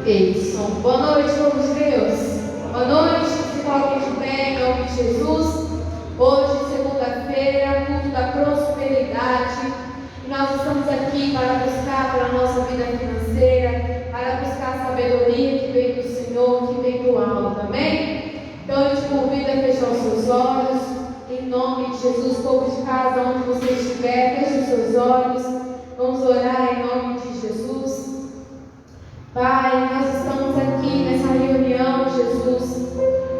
Isso. Boa noite, povo de Deus. Boa noite, se coloquem de pé em nome de Jesus. Hoje, segunda-feira, culto da prosperidade. E nós estamos aqui para buscar para a nossa vida financeira, para buscar a sabedoria que vem do Senhor, que vem do alto. Amém? Então eu te convido a fechar os seus olhos. Em nome de Jesus, povo de casa, onde você estiver, feche os seus olhos. Vamos orar em nome de Jesus. Pai, nós estamos aqui nessa reunião, Jesus,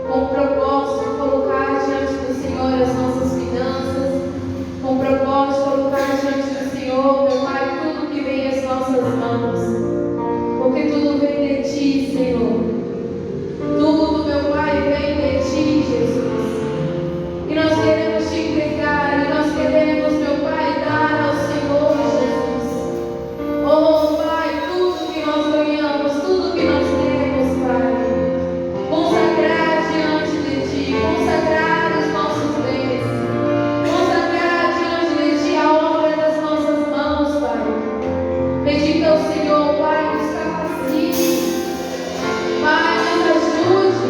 com o propósito de colocar diante do Senhor as nossas finanças, com o propósito de colocar diante do Senhor, meu Pai, tudo que vem às nossas mãos, porque tudo vem de Ti, Senhor. Tudo, meu Pai, vem de Ti, Jesus. E nós queremos Te entregar, e nós queremos, meu Pai, dar ao Senhor, Jesus. Oh, Pai, tudo que nós ganhamos, tudo que nós temos, Pai, consagrar diante de Ti, consagrar os nossos bens, consagrar diante de Ti a obra das nossas mãos, Pai. Pedir ao Senhor, Pai, nos capacite, Pai, nos ajude,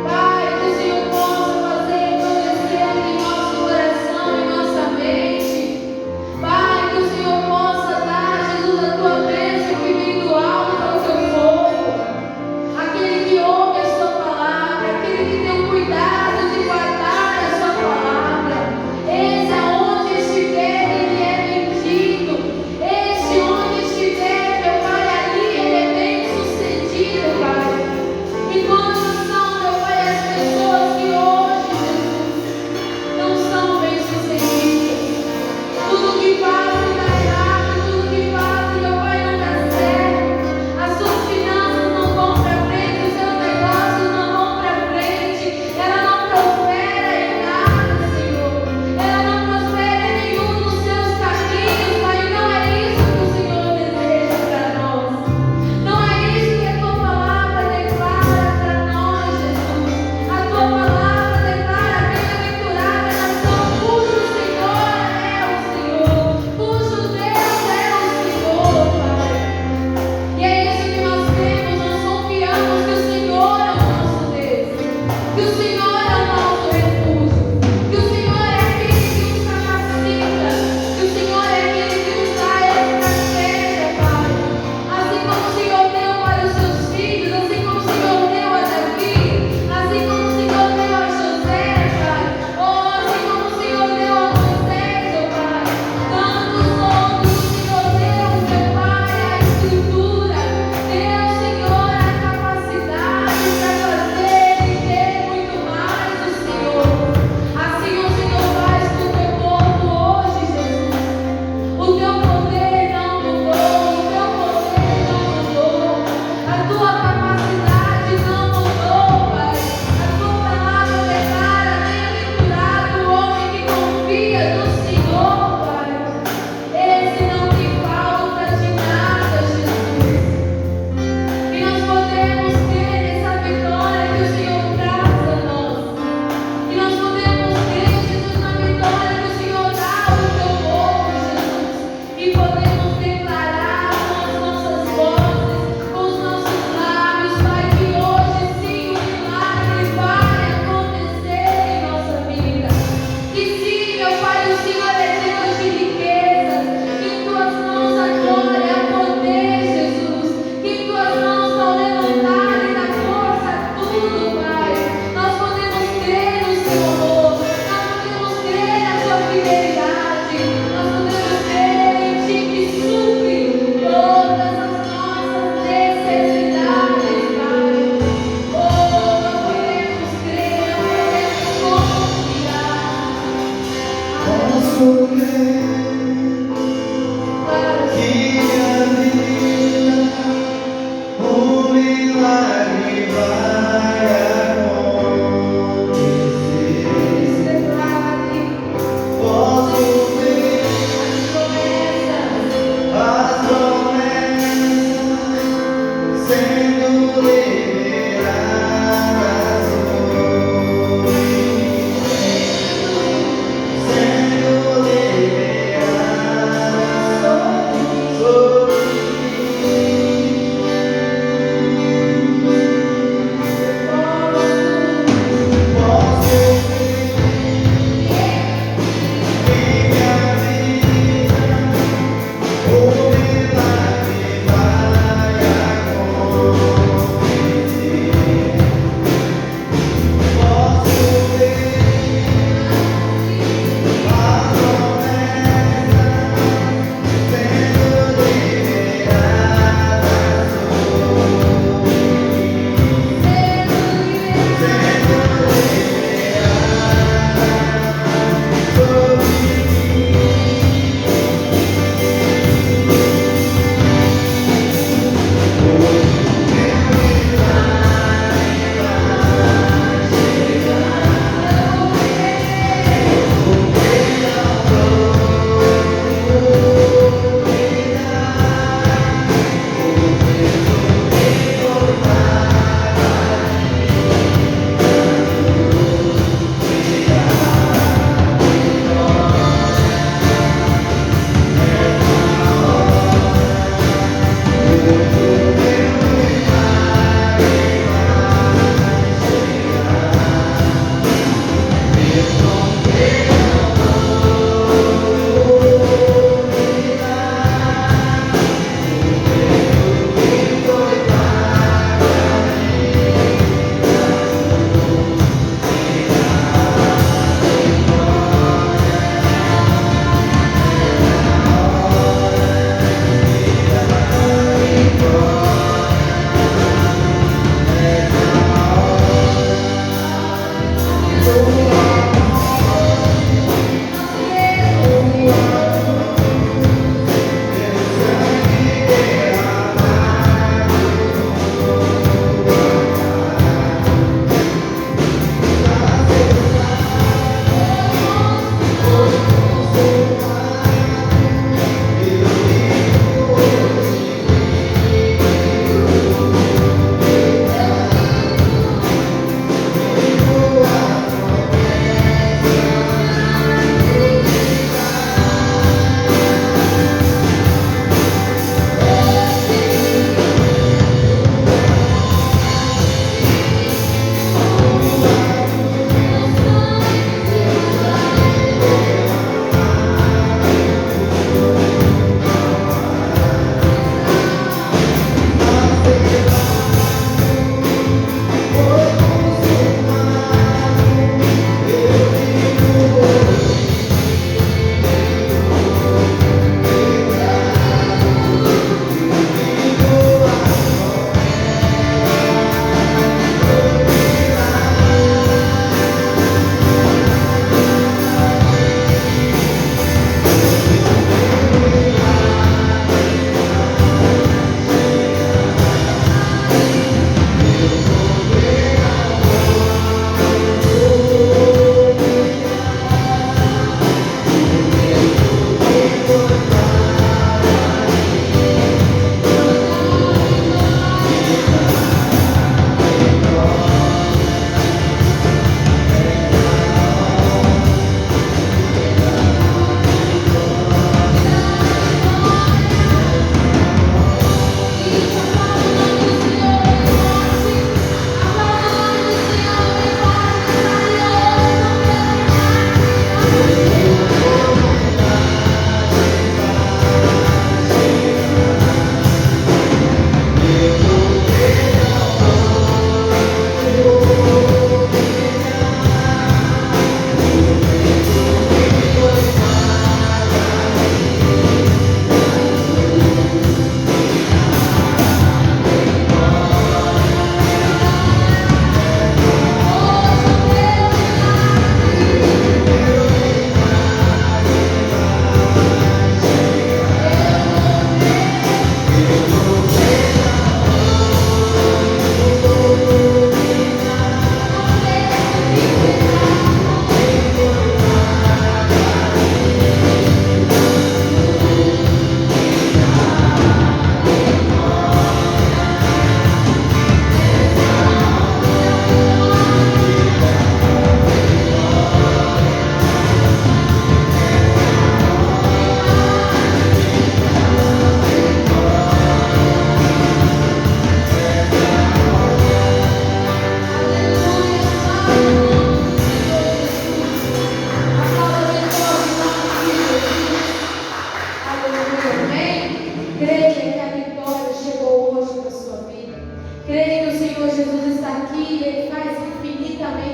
Pai, que o Senhor possa fazer florescer em nosso coração, em nossa mente, Pai, que o Senhor possa dar, Jesus, a Tua bênção que vem do alto ao Teu povo, aquele que ouve a Sua palavra, aquele que tem o cuidado de guardar a Sua palavra. Esse aonde estiver, Ele é bendito. Esse onde estiver, meu Pai, ali Ele é bem sucedido, Pai. E quantos são, meu Pai, as pessoas que hoje, Jesus, não são bem sucedidas? Tudo que fazem dá errado, tudo que fazem, meu Pai, não dá certo. As suas finanças não vão para frente, os seus negócios não vão para frente. Ela não prospera em nada, Senhor. Ela não prospera em nenhum dos seus caminhos, Pai. Não é isso que o Senhor deseja para nós. Não é isso que a Tua palavra declara para nós, Jesus. A Tua palavra declara: bem-aventurada a nação cujo Senhor é o Senhor, cujo Deus é o Senhor, Pai. E é isso que nós temos, nós confiamos que o Senhor é o nosso Deus, que o Senhor é o nosso refúgio, que o Senhor é aquele que nos capacita, que o Senhor é aquele que nos dá estratégia, Pai. Assim como o Senhor deu para os seus filhos, assim como o Senhor deu a Davi, assim como o Senhor deu a José, Pai. Oh, assim como o Senhor deu a Moisés, oh Pai. Tantos outros o Senhor deu, meu Pai, a escritura, deu, Senhor, a capacidade para fazer e ter muito mais do Senhor. Assim o Senhor faz com o Teu povo hoje, Jesus. O Teu poder não mudou, o Teu poder não mudou, a Tua capacidade não mudou, Pai. A Tua palavra declara: bem-aventurado o homem que confia no Senhor, Pai. Esse não tem falta de nada, Jesus. E nós podemos ter essa vitória que o Senhor traz a nós. E nós podemos ter, Jesus, na vitória que o Senhor dá ao Teu povo, Jesus. E podemos declarar com as nossas vozes, com os nossos lábios, Pai, que hoje sim o milagre vai acontecer em nossa vida. Que sim, meu Pai, o Senhor é Deus de riquezas. Que em Tuas mãos há glória, há poder, Jesus. Que em Tuas mãos ao levantar e dar força a tudo, Pai. Nós podemos crer no Seu amor, nós podemos crer na Sua fidelidade, nós podemos crer em Ti que supre todas as nossas necessidades, Pai. Oh, nós podemos crer, nós podemos confiar. Posso crer Claro, que a vida, o milagre vai acontecer. declare Posso ver as promessas. as promessas sendo liberadas hoje, sendo liberadas.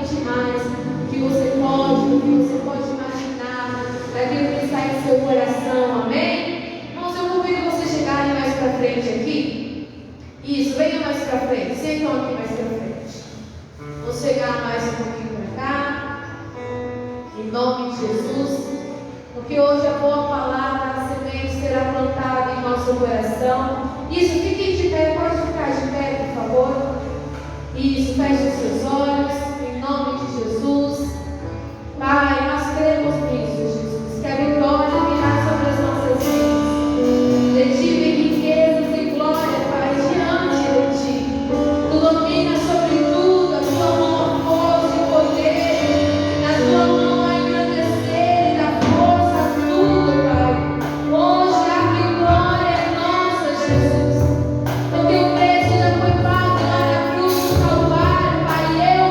infinitamente mais do que você pode imaginar, daquilo que está em seu coração, amém? Irmãos, eu convido vocês a chegarem mais para frente aqui. Isso, venham mais para frente, sentam aqui mais para frente. Vamos chegar mais um pouquinho para cá, em nome de Jesus, porque hoje a boa palavra, a semente será plantada em nosso coração. Isso, fiquem de pé, pode ficar de pé, por favor. Isso, feche os seus olhos, em nome de Jesus. Pai, nós cremos nisso, Jesus, que a vitória virá sobre as nossas vidas. De ti vem riquezas e glória, Pai, diante de ti. Tu dominas sobre tudo, a tua mão força e poder, na tua mão a engrandecer e dar força a tudo, Pai. Hoje a vitória é nossa, Jesus. Porque o preço já foi pago lá na cruz do Calvário, Pai. Eu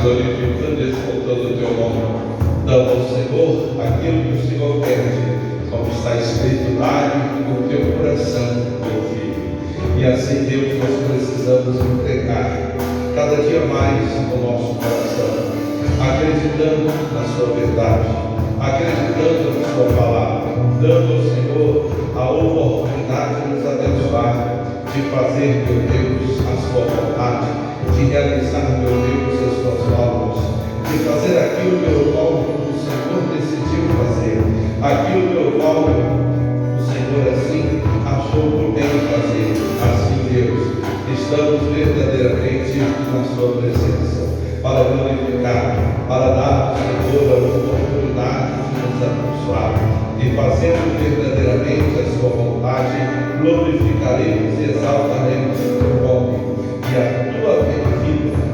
glorificando e exaltando o teu nome, dando ao Senhor aquilo que o Senhor pede, como está escrito, dá-lhe o teu coração, meu filho. E assim, Deus, nós precisamos entregar cada dia mais no nosso coração, acreditando na sua verdade, acreditando na sua palavra, dando ao Senhor a oportunidade de nos abençoar, de fazer, meu Deus, a sua vontade, de realizar, meu Deus, as suas obras, de fazer aquilo pelo qual o Senhor decidiu fazer, aquilo pelo qual o Senhor assim achou por bem fazer. Assim, Deus, estamos verdadeiramente na sua presença, para glorificar, para dar ao Senhor a oportunidade de nos abençoar, e fazendo verdadeiramente a sua vontade, glorificaremos e exaltaremos o teu nome, e a tua vida,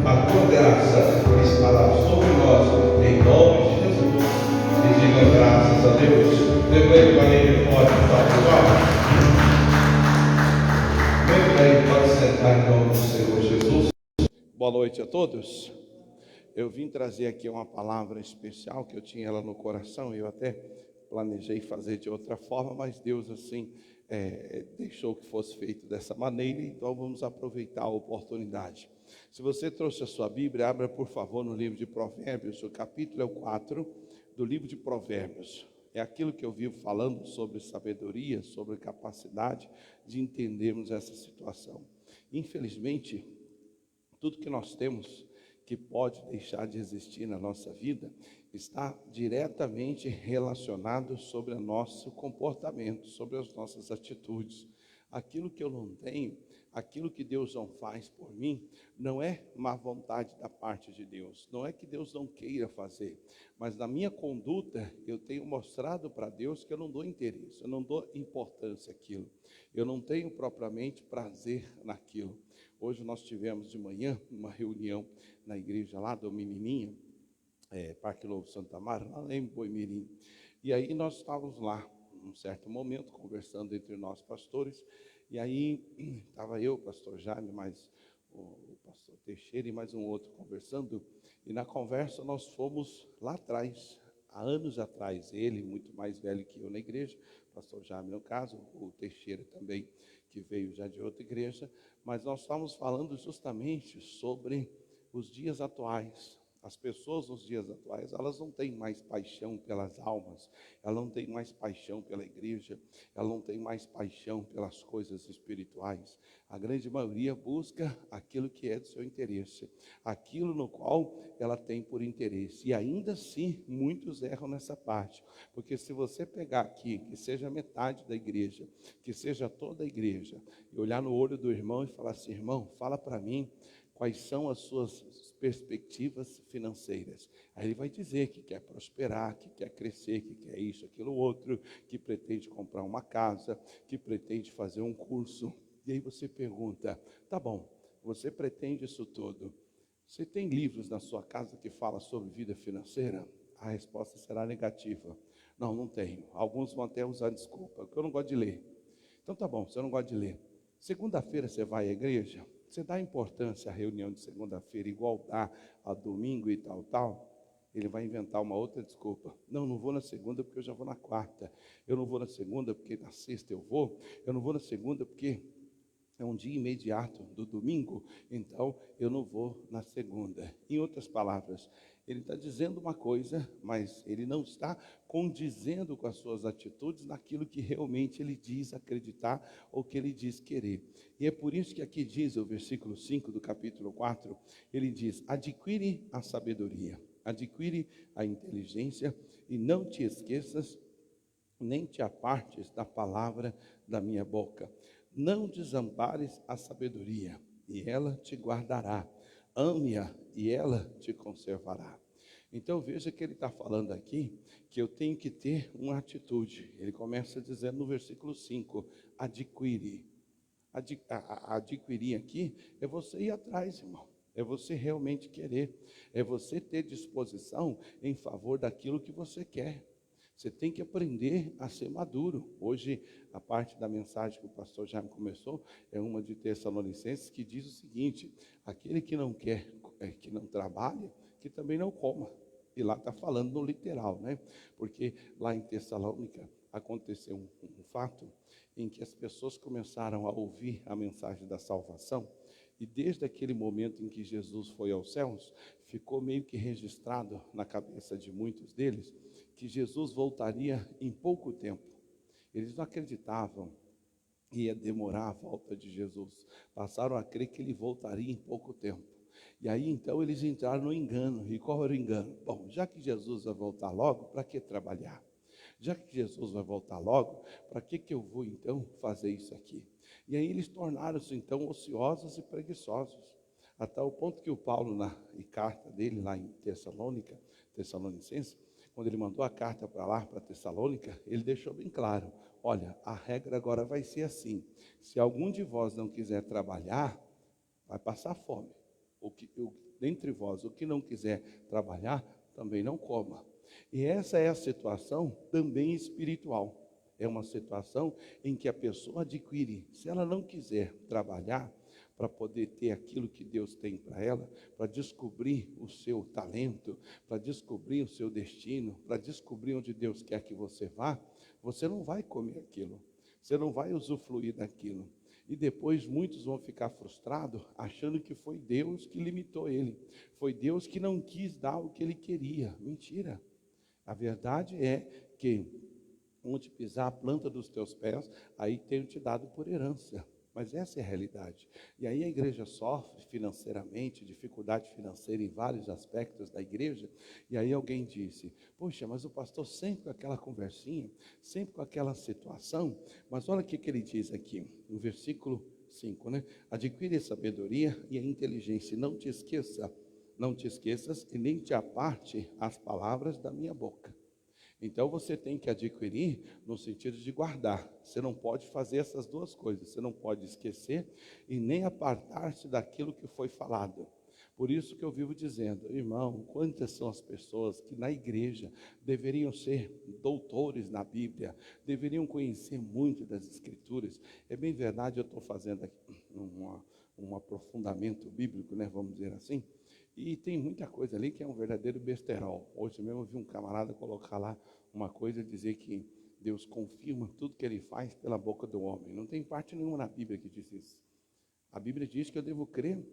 a tua graça estará sobre nós, em nome de Jesus. E diga graças a Deus. Lembrei para ele, pode participar. Lembrei, pode sentar em nome do Senhor Jesus. Boa noite a todos. Eu vim trazer aqui uma palavra especial que eu tinha ela no coração. Eu até planejei fazer de outra forma, mas Deus assim deixou que fosse feito dessa maneira, então vamos aproveitar a oportunidade. Se você trouxe a sua Bíblia, abra por favor no livro de Provérbios, o capítulo é o 4 do livro de Provérbios. É aquilo que eu vivo falando sobre sabedoria, sobre capacidade de entendermos essa situação. Infelizmente, tudo que nós temos que pode deixar de existir na nossa vida está diretamente relacionado sobre o nosso comportamento, sobre as nossas atitudes. Aquilo que eu não tenho, aquilo que Deus não faz por mim, não é má vontade da parte de Deus, não é que Deus não queira fazer, mas na minha conduta eu tenho mostrado para Deus que eu não dou interesse, eu não dou importância àquilo, eu não tenho propriamente prazer naquilo. Hoje nós tivemos de manhã uma reunião na igreja lá do Menininha, Parque Novo Santa Mara, lá em Boimirim. E aí nós estávamos lá, num certo momento, conversando entre nós pastores, e aí estava eu, o pastor Jaime, mais o pastor Teixeira e mais um outro conversando, e na conversa nós fomos lá atrás, há anos atrás, ele muito mais velho que eu na igreja, o pastor Jaime no caso, o Teixeira também, que veio já de outra igreja, mas nós estávamos falando justamente sobre os dias atuais. As pessoas nos dias atuais, elas não têm mais paixão pelas almas, elas não têm mais paixão pela igreja, elas não têm mais paixão pelas coisas espirituais. A grande maioria busca aquilo que é do seu interesse, aquilo no qual ela tem por interesse. E ainda assim, muitos erram nessa parte, porque se você pegar aqui, que seja metade da igreja, que seja toda a igreja, e olhar no olho do irmão e falar assim: irmão, fala para mim, quais são as suas perspectivas financeiras? Aí ele vai dizer que quer prosperar, que quer crescer, que quer isso, aquilo, outro, que pretende comprar uma casa, que pretende fazer um curso. E aí você pergunta: tá bom, você pretende isso tudo, você tem livros na sua casa que falam sobre vida financeira? A resposta será negativa. Não, não tenho. Alguns vão até usar desculpa, porque eu não gosto de ler. Então tá bom, você não gosta de ler. Segunda-feira você vai à igreja? Você dá importância à reunião de segunda-feira igual dá a domingo e tal? Ele vai inventar uma outra desculpa. Não, não vou na segunda porque eu já vou na quarta. Eu não vou na segunda porque na sexta eu vou. Eu não vou na segunda porque é um dia imediato do domingo, então eu não vou na segunda. Em outras palavras, ele está dizendo uma coisa, mas ele não está condizendo com as suas atitudes naquilo que realmente ele diz acreditar ou que ele diz querer. E é por isso que aqui diz o versículo 5 do capítulo 4, ele diz: adquire a sabedoria, adquire a inteligência e não te esqueças, nem te apartes da palavra da minha boca. Não desampares a sabedoria, e ela te guardará. Ame-a, e ela te conservará. Então veja que ele está falando aqui que eu tenho que ter uma atitude. Ele começa dizendo no versículo 5, adquire. Adquirir aqui é você ir atrás, irmão. É você realmente querer. É você ter disposição em favor daquilo que você quer. Você tem que aprender a ser maduro. Hoje, a parte da mensagem que o pastor Jaime começou, é uma de Tessalonicenses, que diz o seguinte: aquele que não quer, que não trabalha, que também não coma. E lá está falando no literal, né? Porque lá em Tessalônica aconteceu um fato em que as pessoas começaram a ouvir a mensagem da salvação, e desde aquele momento em que Jesus foi aos céus, ficou meio que registrado na cabeça de muitos deles que Jesus voltaria em pouco tempo. Eles não acreditavam que ia demorar a volta de Jesus. Passaram a crer que ele voltaria em pouco tempo. E aí então eles entraram no engano. E qual era o engano? Bom, já que Jesus vai voltar logo, para que trabalhar? Já que Jesus vai voltar logo, para que eu vou então fazer isso aqui? E aí eles tornaram-se então ociosos e preguiçosos, até o ponto que o Paulo, na carta dele lá em Tessalonicenses, quando ele mandou a carta para lá, para Tessalônica, ele deixou bem claro: olha, a regra agora vai ser assim, se algum de vós não quiser trabalhar, vai passar fome. Dentre vós, o que não quiser trabalhar, também não coma. E essa é a situação também espiritual. É uma situação em que a pessoa adquire, se ela não quiser trabalhar para poder ter aquilo que Deus tem para ela, para descobrir o seu talento, para descobrir o seu destino, para descobrir onde Deus quer que você vá, você não vai comer aquilo, você não vai usufruir daquilo. E depois muitos vão ficar frustrados, achando que foi Deus que limitou ele, foi Deus que não quis dar o que ele queria. Mentira. A verdade é que onde pisar a planta dos teus pés, aí tenho te dado por herança. Mas essa é a realidade. E aí a igreja sofre financeiramente, dificuldade financeira em vários aspectos da igreja. E aí alguém disse: poxa, mas o pastor sempre com aquela conversinha, sempre com aquela situação. Mas olha o que ele diz aqui, no versículo 5, né? Adquire a sabedoria e a inteligência, não te esqueças e nem te aparte as palavras da minha boca. Então você tem que adquirir no sentido de guardar. Você não pode fazer essas duas coisas. Você não pode esquecer e nem apartar-se daquilo que foi falado. Por isso que eu vivo dizendo: irmão, quantas são as pessoas que na igreja deveriam ser doutores na Bíblia, deveriam conhecer muito das Escrituras. É bem verdade, eu estou fazendo aqui um aprofundamento bíblico, né, vamos dizer assim. E tem muita coisa ali que é um verdadeiro besterol. Hoje mesmo eu vi um camarada colocar lá uma coisa, dizer que Deus confirma tudo que ele faz pela boca do homem. Não tem parte nenhuma na Bíblia que diz isso. A Bíblia diz que eu devo crer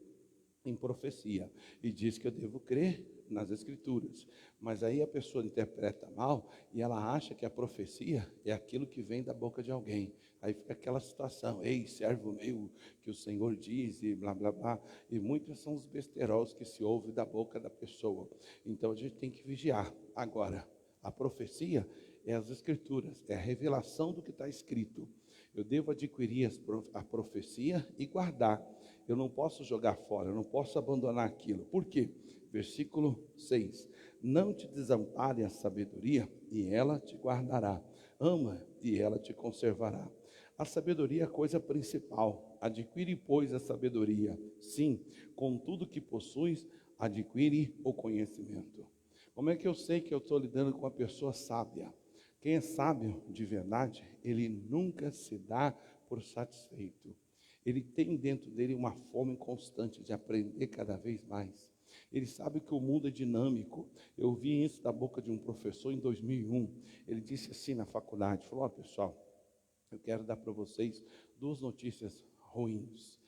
em profecia, e diz que eu devo crer nas Escrituras. Mas aí a pessoa interpreta mal e ela acha que a profecia é aquilo que vem da boca de alguém. Aí fica aquela situação: ei, servo meu, que o Senhor diz, e blá blá blá. E muitos são os besteróis que se ouvem da boca da pessoa. Então a gente tem que vigiar. Agora, a profecia é as Escrituras, é a revelação do que está escrito. Eu devo adquirir a profecia e guardar. Eu não posso jogar fora, eu não posso abandonar aquilo. Por quê? Versículo 6. Não te desampare a sabedoria, e ela te guardará. Ama, e ela te conservará. A sabedoria é a coisa principal. Adquire, pois, a sabedoria. Sim, com tudo que possuis, adquire o conhecimento. Como é que eu sei que eu estou lidando com uma pessoa sábia? Quem é sábio de verdade, ele nunca se dá por satisfeito. Ele tem dentro dele uma fome constante de aprender cada vez mais. Ele sabe que o mundo é dinâmico. Eu vi isso da boca de um professor em 2001. Ele disse assim na faculdade, falou: pessoal, eu quero dar para vocês duas notícias ruins.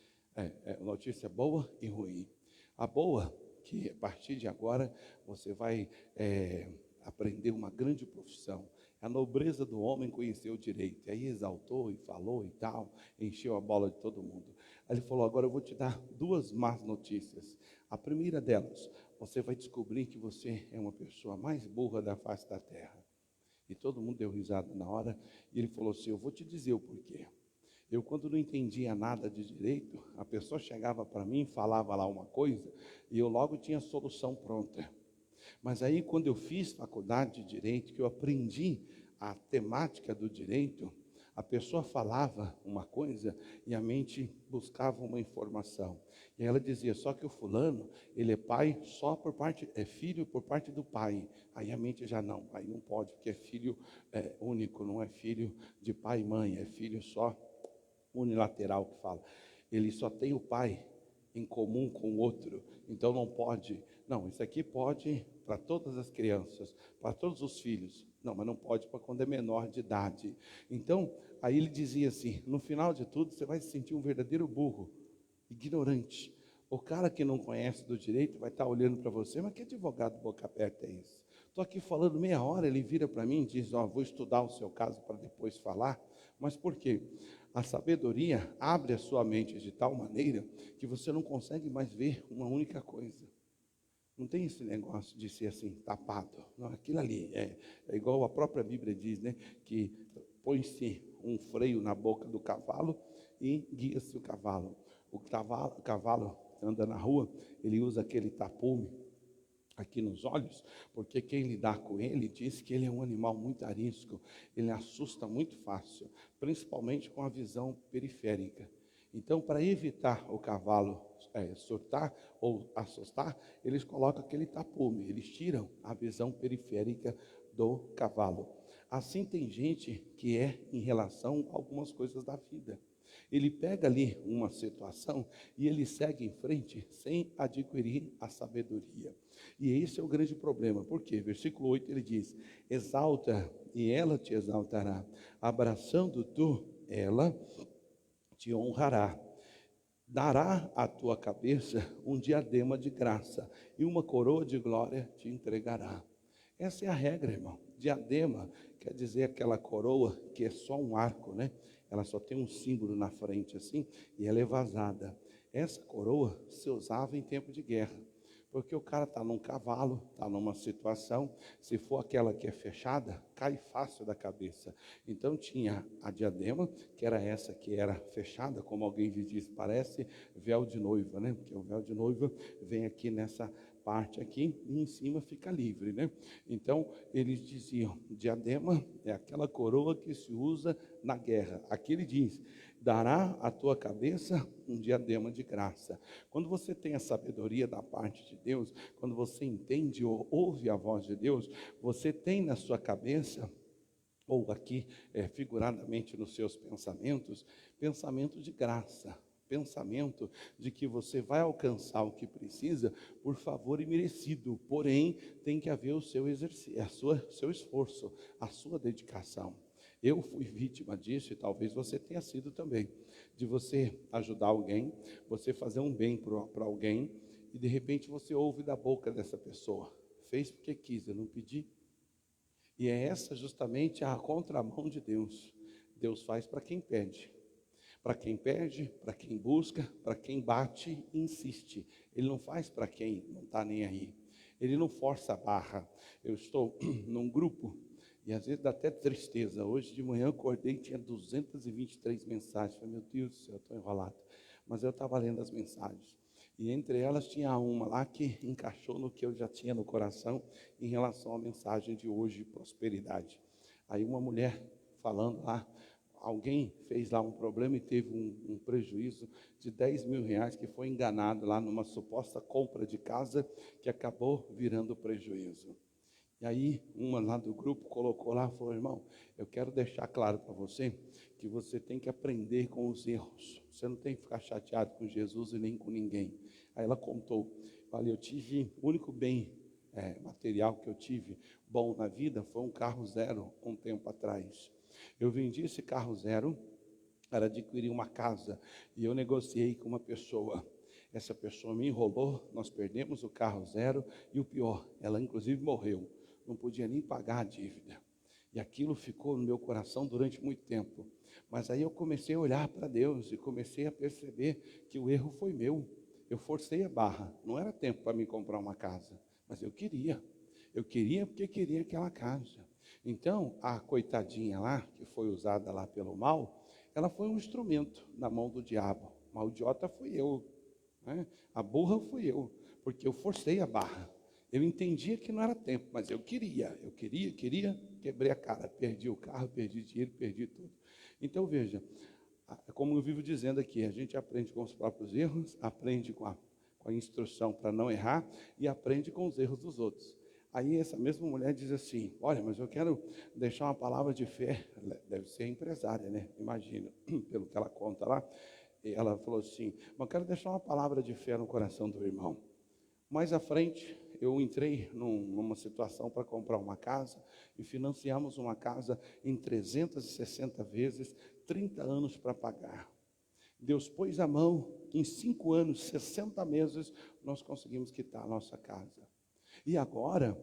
Notícia boa e ruim. A boa, que a partir de agora você vai aprender uma grande profissão. A nobreza do homem conheceu o direito. E aí exaltou e falou e tal, encheu a bola de todo mundo. Aí ele falou: agora eu vou te dar duas más notícias. A primeira delas, você vai descobrir que você é uma pessoa mais burra da face da terra. E todo mundo deu risada na hora. E ele falou assim: eu vou te dizer o porquê. Eu, quando não entendia nada de direito, a pessoa chegava para mim, falava lá uma coisa, e eu logo tinha a solução pronta. Mas aí, quando eu fiz faculdade de Direito, que eu aprendi a temática do direito, a pessoa falava uma coisa e a mente buscava uma informação. E ela dizia: só que o fulano, ele é pai só por parte, é filho por parte do pai. Aí a mente já não, aí não pode, porque é filho único, não é filho de pai e mãe, é filho só unilateral que fala. Ele só tem o pai em comum com o outro, então não pode Não, isso aqui pode para todas as crianças, para todos os filhos. Não, mas não pode para quando é menor de idade. Então, aí ele dizia assim: no final de tudo, você vai se sentir um verdadeiro burro, ignorante. O cara que não conhece do direito vai estar olhando para você, mas que advogado boca aberta é esse? Estou aqui falando meia hora, ele vira para mim e diz: ó, vou estudar o seu caso para depois falar. Mas por quê? A sabedoria abre a sua mente de tal maneira que você não consegue mais ver uma única coisa. Não tem esse negócio de ser assim, tapado. Não, aquilo ali é igual a própria Bíblia diz, né? Que põe-se um freio na boca do cavalo e guia-se o cavalo. O cavalo anda na rua, ele usa aquele tapume aqui nos olhos, porque quem lidar com ele diz que ele é um animal muito arisco, ele assusta muito fácil, principalmente com a visão periférica. Então, para evitar o cavalo surtar ou assustar, eles colocam aquele tapume, eles tiram a visão periférica do cavalo. Assim tem gente que é em relação a algumas coisas da vida. Ele pega ali uma situação e ele segue em frente sem adquirir a sabedoria. E esse é o grande problema. Por quê? Versículo 8 ele diz: exalta e ela te exaltará, abraçando tu, ela te honrará. Dará à tua cabeça um diadema de graça e uma coroa de glória te entregará. Essa é a regra, irmão. Diadema quer dizer aquela coroa que é só um arco, né? Ela só tem um símbolo na frente assim e ela é vazada. Essa coroa se usava em tempo de guerra. Porque o cara está num cavalo, está numa situação, se for aquela que é fechada, cai fácil da cabeça. Então tinha a diadema, que era essa que era fechada, como alguém diz, parece véu de noiva, né? Porque o véu de noiva vem aqui nessa parte aqui e em cima fica livre, né? Então eles diziam, diadema é aquela coroa que se usa na guerra. Aqui ele diz: dará à tua cabeça um diadema de graça. Quando você tem a sabedoria da parte de Deus, quando você entende ou ouve a voz de Deus, você tem na sua cabeça, ou aqui figuradamente nos seus pensamentos, pensamento de graça, pensamento de que você vai alcançar o que precisa por favor imerecido, porém tem que haver o seu exercício, seu esforço, a sua dedicação. Eu fui vítima disso e talvez você tenha sido também, de você ajudar alguém, você fazer um bem para alguém e de repente você ouve da boca dessa pessoa: fez porque quis, eu não pedi. E é essa justamente a contramão de Deus. Deus faz para quem pede. Para quem pede, para quem busca, para quem bate e insiste. Ele não faz para quem não está nem aí. Ele não força a barra. Eu estou num grupo e às vezes dá até tristeza. Hoje de manhã eu acordei e tinha 223 mensagens. Falei, meu Deus do céu, estou enrolado. Mas eu estava lendo as mensagens. E entre elas tinha uma lá que encaixou no que eu já tinha no coração em relação à mensagem de hoje, prosperidade. Aí uma mulher falando lá, alguém fez lá um problema e teve um prejuízo de 10 mil reais, que foi enganado lá numa suposta compra de casa, que acabou virando prejuízo. E aí, uma lá do grupo colocou lá, falou: irmão, eu quero deixar claro para você, que você tem que aprender com os erros. Você não tem que ficar chateado com Jesus e nem com ninguém. Aí ela contou, olha, eu tive, o único bem material que eu tive bom na vida foi um carro zero, um tempo atrás. Eu vendi esse carro zero para adquirir uma casa e eu negociei com uma pessoa. Essa pessoa me enrolou, nós perdemos o carro zero e o pior, ela inclusive morreu. Não podia nem pagar a dívida. E aquilo ficou no meu coração durante muito tempo. Mas aí eu comecei a olhar para Deus e comecei a perceber que o erro foi meu. Eu forcei a barra. Não era tempo para me comprar uma casa, mas eu queria. Eu queria porque queria aquela casa. Então, a coitadinha lá, que foi usada lá pelo mal, ela foi um instrumento na mão do diabo. Mas o idiota fui eu, né? A burra fui eu, porque eu forcei a barra. Eu entendia que não era tempo, mas eu queria, quebrei a cara, perdi o carro, perdi dinheiro, perdi tudo. Então veja, como eu vivo dizendo aqui, a gente aprende com os próprios erros, aprende com a instrução para não errar e aprende com os erros dos outros. Aí essa mesma mulher diz assim: olha, mas eu quero deixar uma palavra de fé, deve ser empresária, né? Imagina, pelo que ela conta lá. E ela falou assim: mas eu quero deixar uma palavra de fé no coração do irmão. Mais à frente, eu entrei numa situação para comprar uma casa e financiamos uma casa em 360 vezes, 30 anos para pagar. Deus pôs a mão, em 5 anos, 60 meses, nós conseguimos quitar a nossa casa. E agora,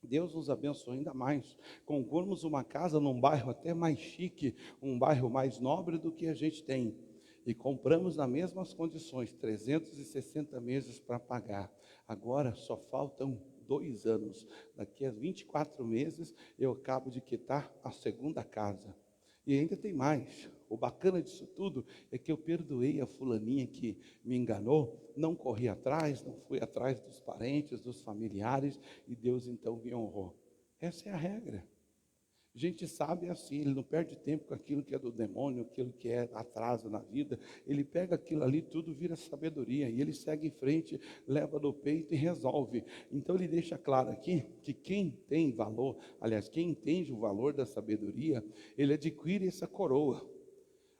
Deus nos abençoou ainda mais. Compramos uma casa num bairro até mais chique, um bairro mais nobre do que a gente tem. E compramos nas mesmas condições, 360 meses para pagar. Agora só faltam 2 anos. Daqui a 24 meses eu acabo de quitar a segunda casa. E ainda tem mais. O bacana disso tudo é que eu perdoei a fulaninha que me enganou, não corri atrás, não fui atrás dos parentes, dos familiares, e Deus então me honrou. Essa é a regra. A gente sabe assim, ele não perde tempo com aquilo que é do demônio, aquilo que é atraso na vida. Ele pega aquilo ali, tudo vira sabedoria, e ele segue em frente, leva no peito e resolve. Então ele deixa claro aqui que quem tem valor, aliás, quem entende o valor da sabedoria, ele adquire essa coroa.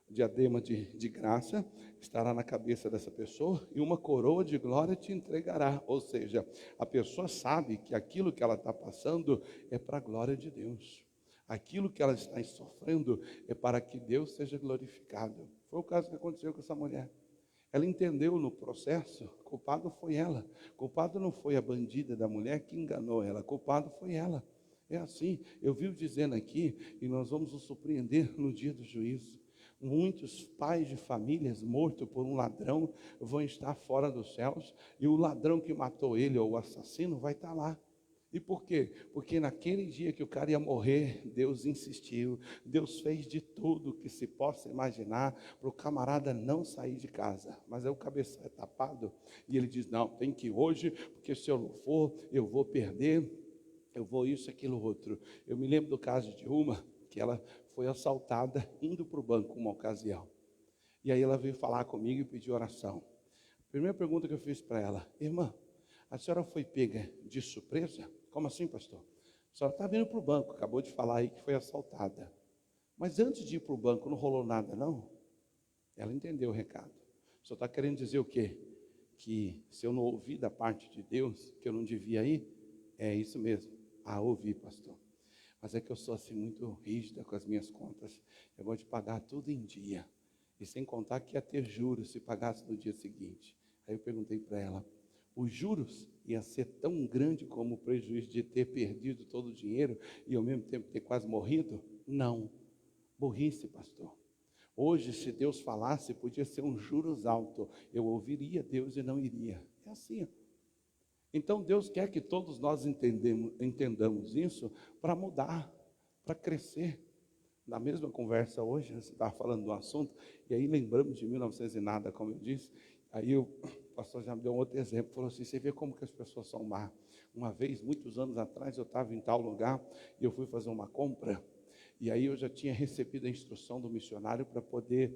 Diadema de graça estará na cabeça dessa pessoa e uma coroa de glória te entregará. Ou seja, a pessoa sabe que aquilo que ela está passando é para a glória de Deus. Aquilo que ela está sofrendo é para que Deus seja glorificado. Foi o caso que aconteceu com essa mulher. Ela entendeu no processo, culpado foi ela. Culpado não foi a bandida da mulher que enganou ela, culpado foi ela. É assim, eu vivo dizendo aqui, e nós vamos nos surpreender no dia do juízo. Muitos pais de famílias mortos por um ladrão vão estar fora dos céus, e o ladrão que matou ele, ou o assassino, vai estar lá. E por quê? Porque naquele dia que o cara ia morrer, Deus insistiu, Deus fez de tudo que se possa imaginar para o camarada não sair de casa. Mas aí o cabeça é tapado e ele diz, não, tem que ir hoje, porque se eu não for, eu vou perder, eu vou isso, aquilo, outro. Eu me lembro do caso de uma, que ela foi assaltada indo para o banco uma ocasião. E aí ela veio falar comigo e pediu oração. A primeira pergunta que eu fiz para ela, irmã, a senhora foi pega de surpresa? Como assim, pastor? A senhora está vindo para o banco, acabou de falar aí que foi assaltada. Mas antes de ir para o banco não rolou nada, não? Ela entendeu o recado. O senhor está querendo dizer o quê? Que se eu não ouvi da parte de Deus, que eu não devia ir? É isso mesmo. Ah, ouvi, pastor. Mas é que eu sou assim muito rígida com as minhas contas. Eu gosto de pagar tudo em dia. E sem contar que ia ter juros se pagasse no dia seguinte. Aí eu perguntei para ela, os juros ia ser tão grande como o prejuízo de ter perdido todo o dinheiro e ao mesmo tempo ter quase morrido? Não. Burrice, pastor. Hoje, se Deus falasse, podia ser um juros alto. Eu ouviria Deus e não iria. É assim. Então Deus quer que todos nós entendamos isso para mudar, para crescer. Na mesma conversa hoje, você estava falando do assunto, e aí lembramos de 1900 e nada, como eu disse. Aí o pastor já me deu um outro exemplo, falou assim, você vê como que as pessoas são má. Uma vez, muitos anos atrás, eu estava em tal lugar, e eu fui fazer uma compra, e aí eu já tinha recebido a instrução do missionário para poder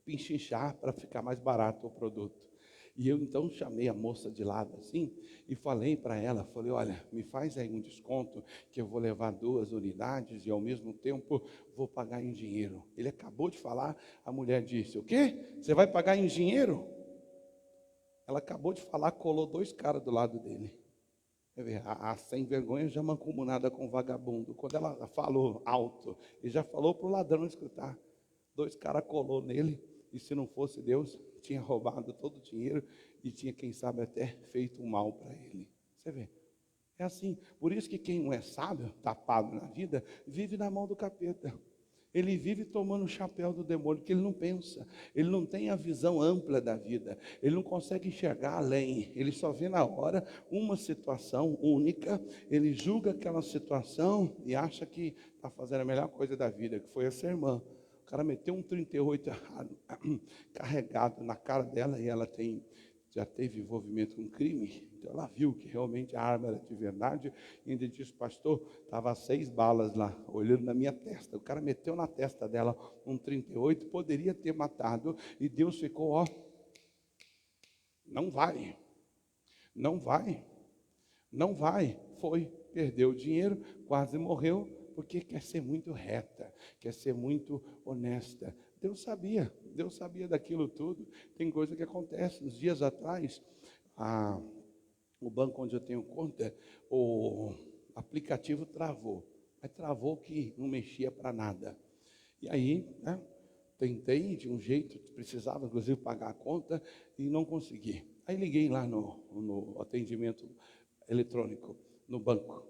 pinchinchar, para ficar mais barato o produto. E eu então chamei a moça de lado assim e falei para ela, falei, olha, me faz aí um desconto que eu vou levar 2 unidades e ao mesmo tempo vou pagar em dinheiro. Ele acabou de falar, a mulher disse, o quê? Você vai pagar em dinheiro? Ela acabou de falar, colou 2 caras do lado dele. A sem vergonha já mancomunada com o vagabundo. Quando ela falou alto, e já falou para o ladrão escutar, 2 caras colou nele, e se não fosse Deus, tinha roubado todo o dinheiro e tinha, quem sabe, até feito um mal para ele. Você vê? É assim. Por isso que quem não é sábio, tapado na vida, vive na mão do capeta. Ele vive tomando o chapéu do demônio, porque ele não pensa. Ele não tem a visão ampla da vida. Ele não consegue enxergar além. Ele só vê na hora uma situação única. Ele julga aquela situação e acha que está fazendo a melhor coisa da vida, que foi essa irmã. O cara meteu um 38 carregado na cara dela e ela já teve envolvimento com crime. Então ela viu que realmente a arma era de verdade. E ainda disse, pastor, estava 6 balas lá, olhando na minha testa. O cara meteu na testa dela um 38, poderia ter matado. E Deus ficou, ó, não vai, não vai, não vai. Foi, perdeu o dinheiro, quase morreu. Porque quer ser muito reta, quer ser muito honesta. Deus sabia daquilo tudo. Tem coisa que acontece. Uns dias atrás, o banco onde eu tenho conta, o aplicativo travou. Mas travou que não mexia para nada. E aí, né, tentei de um jeito, precisava inclusive pagar a conta e não consegui. Aí liguei lá no atendimento eletrônico, no banco.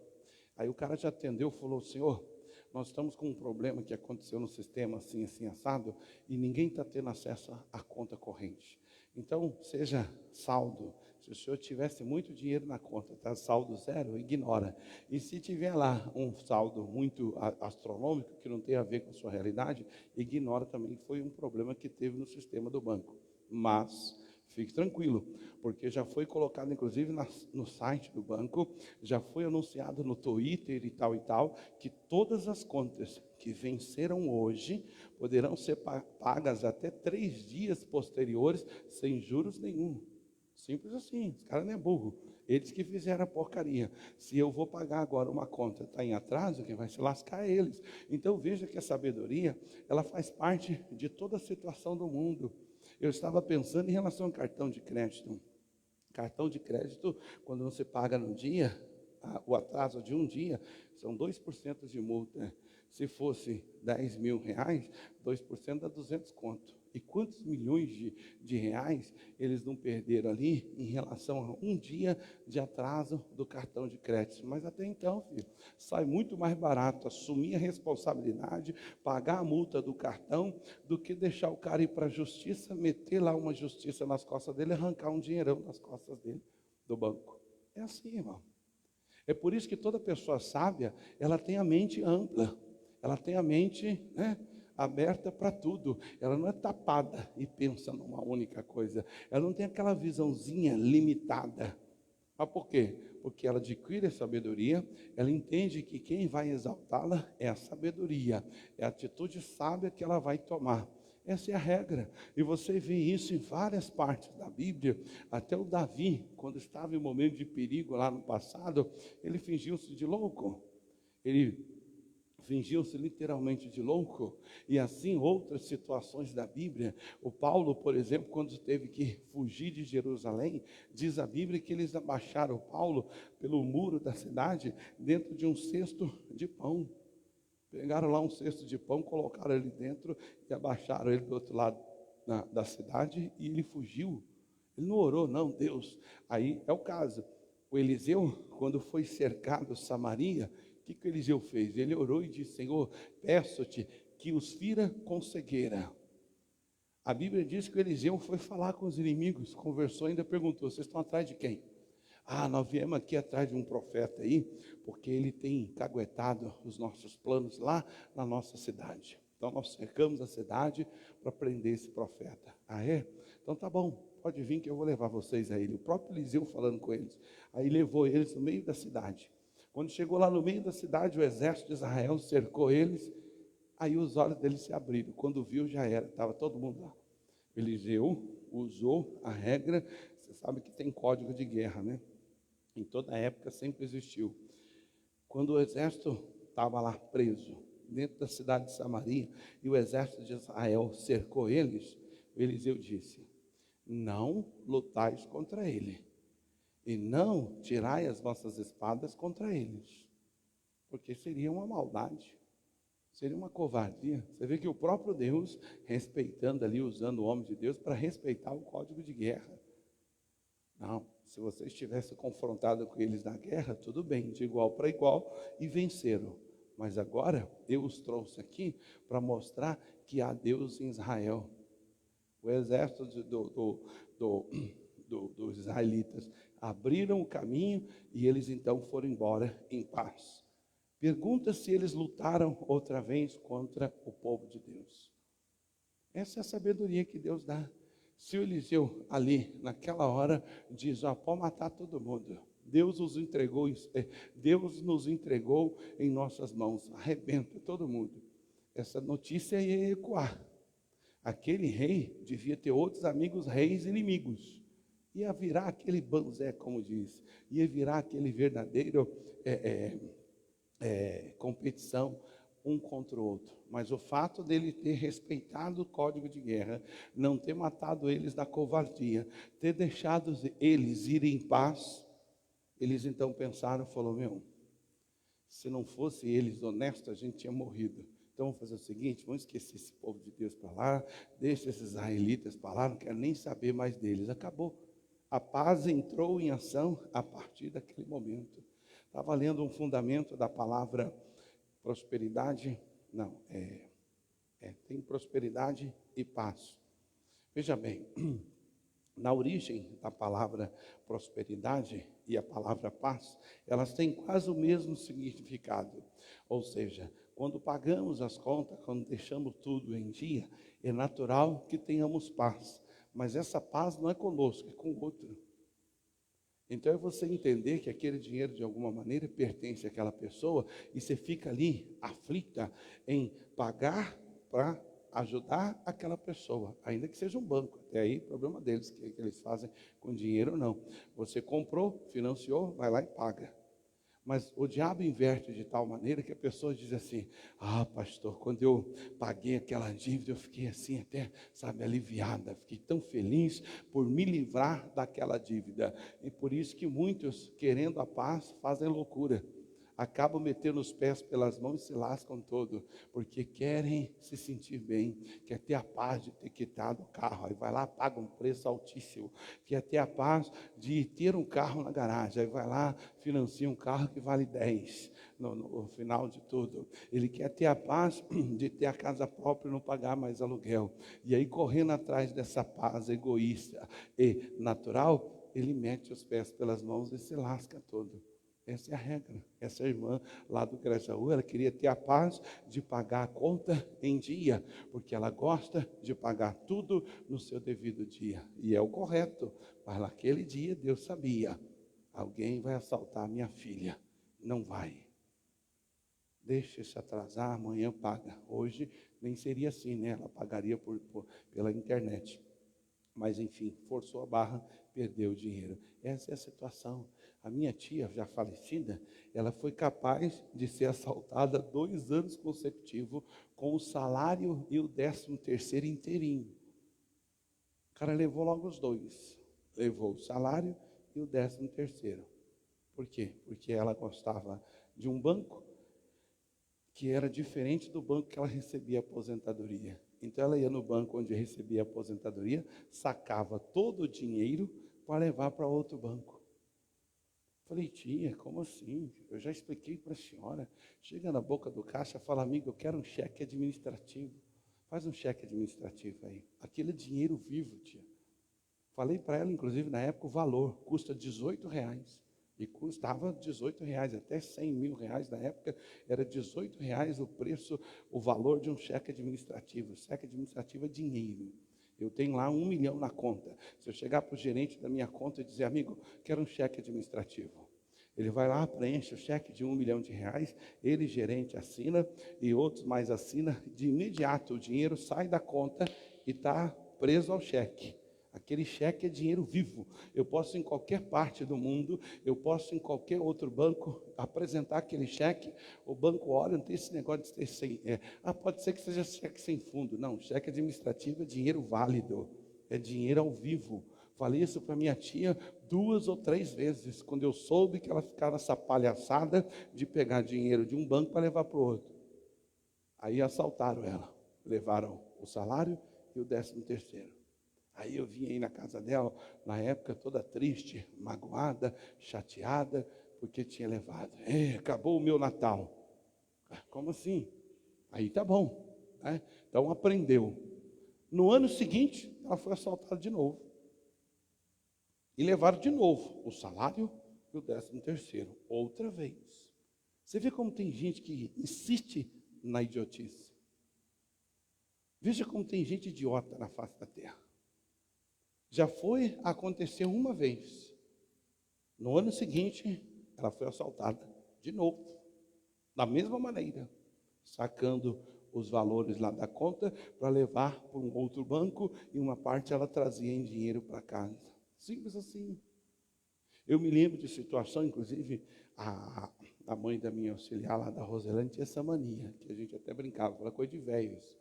Aí o cara já atendeu, falou: senhor, nós estamos com um problema que aconteceu no sistema assim, assim, assado, e ninguém está tendo acesso à conta corrente. Então, seja saldo. Se o senhor tivesse muito dinheiro na conta, está saldo zero, ignora. E se tiver lá um saldo muito astronômico, que não tem a ver com a sua realidade, ignora também, que foi um problema que teve no sistema do banco. Mas fique tranquilo, porque já foi colocado inclusive no site do banco, já foi anunciado no Twitter e tal, que todas as contas que venceram hoje poderão ser pagas até 3 dias posteriores, sem juros nenhum. Simples assim, os caras não é burro. Eles que fizeram a porcaria. Se eu vou pagar agora uma conta, está em atraso, quem vai se lascar é eles. Então veja que a sabedoria, ela faz parte de toda a situação do mundo. Eu estava pensando em relação ao cartão de crédito. Cartão de crédito, quando você paga no dia, o atraso de um dia, são 2% de multa. Se fosse 10 mil reais, 2% dá 200 conto. E quantos milhões de reais eles não perderam ali em relação a um dia de atraso do cartão de crédito? Mas até então, filho, sai muito mais barato assumir a responsabilidade, pagar a multa do cartão, do que deixar o cara ir para a justiça, meter lá uma justiça nas costas dele e arrancar um dinheirão das costas dele, do banco. É assim, irmão. É por isso que toda pessoa sábia, ela tem a mente ampla, ela tem a mente, né, aberta para tudo. Ela não é tapada e pensa numa única coisa. Ela não tem aquela visãozinha limitada. Mas por quê? Porque ela adquire a sabedoria, ela entende que quem vai exaltá-la é a sabedoria, é a atitude sábia que ela vai tomar. Essa é a regra. E você vê isso em várias partes da Bíblia. Até o Davi, quando estava em um momento de perigo lá no passado, ele fingiu-se de louco. Ele fingiu-se literalmente de louco. E assim outras situações da Bíblia. O Paulo, por exemplo, quando teve que fugir de Jerusalém, diz a Bíblia que eles abaixaram Paulo pelo muro da cidade dentro de um cesto de pão. Pegaram lá um cesto de pão, colocaram ele dentro e abaixaram ele do outro lado da cidade, e ele fugiu. Ele não orou, não, Deus. Aí é o caso. O Eliseu, quando foi cercado Samaria, o que Eliseu fez? Ele orou e disse: Senhor, peço-te que os fira com cegueira. A Bíblia diz que o Eliseu foi falar com os inimigos, conversou e ainda perguntou: vocês estão atrás de quem? Nós viemos aqui atrás de um profeta aí, porque ele tem caguetado os nossos planos lá na nossa cidade. Então nós cercamos a cidade para prender esse profeta. É? Então tá bom, pode vir que eu vou levar vocês a ele. O próprio Eliseu falando com eles. Aí levou eles no meio da cidade. Quando chegou lá no meio da cidade, o exército de Israel cercou eles. Aí os olhos deles se abriram. Quando viu, já era, estava todo mundo lá. Eliseu usou a regra. Você sabe que tem código de guerra, né? Em toda época sempre existiu. Quando o exército estava lá preso, dentro da cidade de Samaria, e o exército de Israel cercou eles, Eliseu disse: não lutais contra ele, e não tirai as vossas espadas contra eles, porque seria uma maldade, seria uma covardia. Você vê que o próprio Deus, respeitando ali, usando o homem de Deus para respeitar o código de guerra. Não, se você estivesse confrontado com eles na guerra, tudo bem, de igual para igual, e venceram. Mas agora eu os trouxe aqui para mostrar que há Deus em Israel. O exército dos israelitas abriram o caminho e eles então foram embora em paz. Pergunta se eles lutaram outra vez contra o povo de Deus. Essa é a sabedoria que Deus dá. Se o Eliseu ali, naquela hora, diz: pode matar todo mundo. Deus nos entregou em nossas mãos. Arrebenta todo mundo. Essa notícia ia ecoar. Aquele rei devia ter outros amigos reis inimigos. Ia virar aquele banzé, como diz. Ia virar aquele verdadeiro competição um contra o outro. Mas o fato dele ter respeitado o código de guerra, não ter matado eles na covardia, ter deixado eles irem em paz, eles então pensaram, falou, se não fosse eles honestos, a gente tinha morrido. Então vamos fazer o seguinte, vamos esquecer esse povo de Deus para lá, deixa esses israelitas para lá, não quero nem saber mais deles. Acabou. A paz entrou em ação a partir daquele momento. Estava lendo um fundamento da palavra prosperidade, tem prosperidade e paz. Veja bem, na origem da palavra prosperidade e a palavra paz, elas têm quase o mesmo significado. Ou seja, quando pagamos as contas, quando deixamos tudo em dia, é natural que tenhamos paz. Mas essa paz não é conosco, é com o outro. Então é você entender que aquele dinheiro de alguma maneira pertence àquela pessoa e você fica ali aflita em pagar para ajudar aquela pessoa, ainda que seja um banco. Até aí, problema deles, que eles fazem com dinheiro ou não. Você comprou, financiou, vai lá e paga. Mas o diabo inverte de tal maneira que a pessoa diz assim, pastor, quando eu paguei aquela dívida, eu fiquei assim até, aliviada, fiquei tão feliz por me livrar daquela dívida. E por isso que muitos, querendo a paz, fazem loucura. Acabam metendo os pés pelas mãos e se lascam todo, porque querem se sentir bem, quer ter a paz de ter quitado o carro, aí vai lá, paga um preço altíssimo, quer ter a paz de ter um carro na garagem, aí vai lá, financia um carro que vale 10 no final de tudo. Ele quer ter a paz de ter a casa própria e não pagar mais aluguel, e aí correndo atrás dessa paz egoísta e natural, ele mete os pés pelas mãos e se lasca todo. Essa é a regra. Essa irmã lá do Grajaú, ela queria ter a paz de pagar a conta em dia, porque ela gosta de pagar tudo no seu devido dia. E é o correto. Mas naquele dia Deus sabia, alguém vai assaltar minha filha. Não vai. Deixa se atrasar, amanhã paga. Hoje nem seria assim, né? Ela pagaria pela internet. Mas enfim, forçou a barra, perdeu o dinheiro. Essa é a situação. A minha tia, já falecida, ela foi capaz de ser assaltada 2 anos consecutivos com o salário e o 13º inteirinho. O cara levou logo os 2. Levou o salário e o 13º. Por quê? Porque ela gostava de um banco que era diferente do banco que ela recebia a aposentadoria. Então ela ia no banco onde recebia a aposentadoria, sacava todo o dinheiro para levar para outro banco. Falei, tia, como assim? Eu já expliquei para a senhora. Chega na boca do caixa, fala, amigo, eu quero um cheque administrativo. Faz um cheque administrativo aí. Aquele é dinheiro vivo, tia. Falei para ela, inclusive, na época, o valor. Custa R$18. E custava R$18, até R$100.000 na época, era R$18 o preço, o valor de um cheque administrativo. Cheque administrativo é dinheiro. Eu tenho lá 1 milhão na conta. Se eu chegar para o gerente da minha conta e dizer, amigo, quero um cheque administrativo. Ele vai lá, preenche o cheque de R$1 milhão, ele, gerente, assina e outros mais assinam. De imediato o dinheiro sai da conta e está preso ao cheque. Aquele cheque é dinheiro vivo. Eu posso em qualquer parte do mundo, eu posso em qualquer outro banco apresentar aquele cheque. O banco olha, não tem esse negócio de ter sem. Pode ser que seja cheque sem fundo. Não, cheque administrativo é dinheiro válido, é dinheiro ao vivo. Falei isso para minha tia 2 ou 3 vezes, quando eu soube que ela ficava nessa palhaçada de pegar dinheiro de um banco para levar para o outro. Aí assaltaram ela, levaram o salário e o 13º. Aí eu vim aí na casa dela, na época toda triste, magoada, chateada, porque tinha levado. Acabou o meu Natal. Como assim? Aí tá bom, né? Então aprendeu. No ano seguinte, ela foi assaltada de novo. E levaram de novo o salário e o 13º, outra vez. Você vê como tem gente que insiste na idiotice. Veja como tem gente idiota na face da terra. Já foi acontecer uma vez. No ano seguinte, ela foi assaltada de novo. Da mesma maneira. Sacando os valores lá da conta para levar para um outro banco. E uma parte ela trazia em dinheiro para casa. Simples assim. Eu me lembro de situação, inclusive, a mãe da minha auxiliar lá da Roselane tinha essa mania, que a gente até brincava, era coisa de velho isso.